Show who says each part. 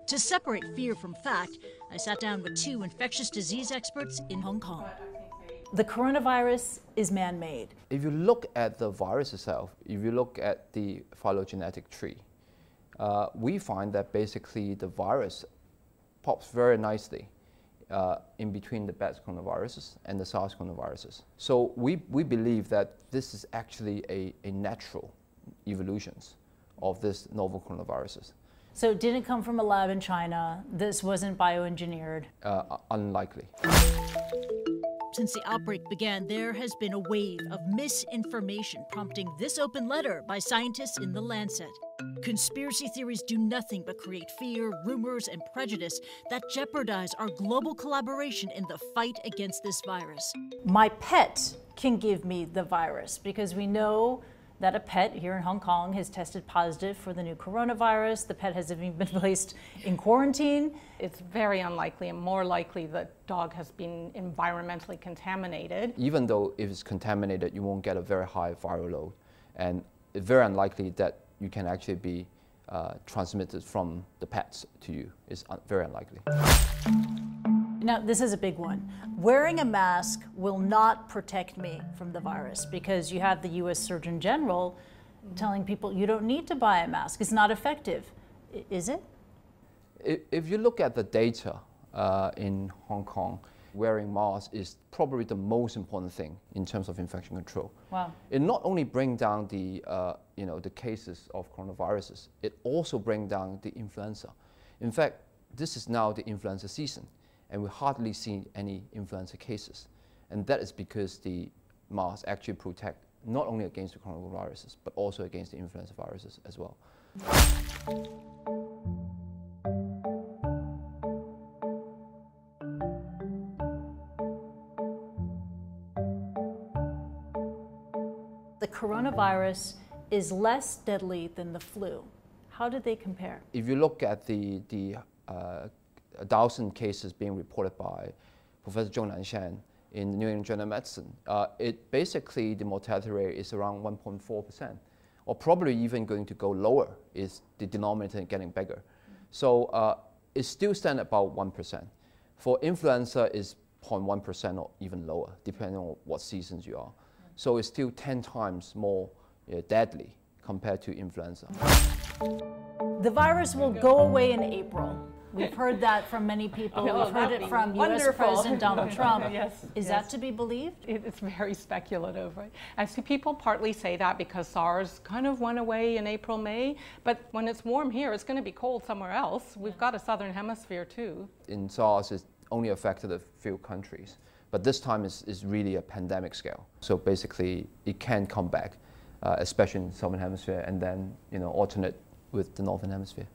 Speaker 1: To separate fear from fact, I sat down with two infectious disease experts in Hong Kong.
Speaker 2: The coronavirus is man-made.
Speaker 3: If you look at the virus itself, if you look at the phylogenetic tree, we find that basically the virus pops very nicely in between the Bats coronaviruses and the SARS coronaviruses. So we believe that this is actually a natural evolution of this novel coronaviruses.
Speaker 2: So it didn't come from a lab in China. This wasn't bioengineered.
Speaker 3: Unlikely.
Speaker 1: Since the outbreak began, there has been a wave of misinformation prompting this open letter by scientists in The Lancet. Conspiracy theories do nothing but create fear, rumors, and prejudice that jeopardize our global collaboration in the fight against this virus.
Speaker 2: My pet can give me the virus because we know that a pet here in Hong Kong has tested positive for the new coronavirus. The pet has even been placed in quarantine.
Speaker 4: It's very unlikely and more likely the dog has been environmentally contaminated.
Speaker 3: Even though if it's contaminated, you won't get a very high viral load. And it's very unlikely that you can actually be transmitted from the pets to you. It's very unlikely.
Speaker 2: Now, this is a big one. Wearing a mask will not protect me from the virus because you have the US Surgeon General telling people you don't need to buy a mask. It's not effective. Is it?
Speaker 3: If you look at the data in Hong Kong, wearing masks is probably the most important thing in terms of infection control.
Speaker 2: Wow.
Speaker 3: It not only brings down the, the cases of coronaviruses, it also brings down the influenza. In fact, this is now the influenza season, and we hardly see any influenza cases. And that is because the masks actually protect not only against the coronaviruses, but also against the influenza viruses as well.
Speaker 2: The coronavirus is less deadly than the flu. How did they compare?
Speaker 3: If you look at the 1,000 cases being reported by Professor Zhong Nanshan in the New England Journal of Medicine, basically the mortality rate is around 1.4%, or probably even going to go lower is the denominator getting bigger. So it still stands about 1%. For influenza, it's 0.1% or even lower, depending on what seasons you are. So it's still 10 times more deadly compared to influenza.
Speaker 2: The virus will go away in April. We've heard that from many people. We've heard it from US President Donald Trump.
Speaker 4: Yes,
Speaker 2: Is that to be believed?
Speaker 4: It's very speculative, right? I see people partly say that because SARS kind of went away in April, May, but when it's warm here, it's going to be cold somewhere else. We've got a southern hemisphere too.
Speaker 3: In SARS, it only affected a few countries, but this time is really a pandemic scale. So basically, it can come back, especially in the southern hemisphere, and then alternate with the northern hemisphere.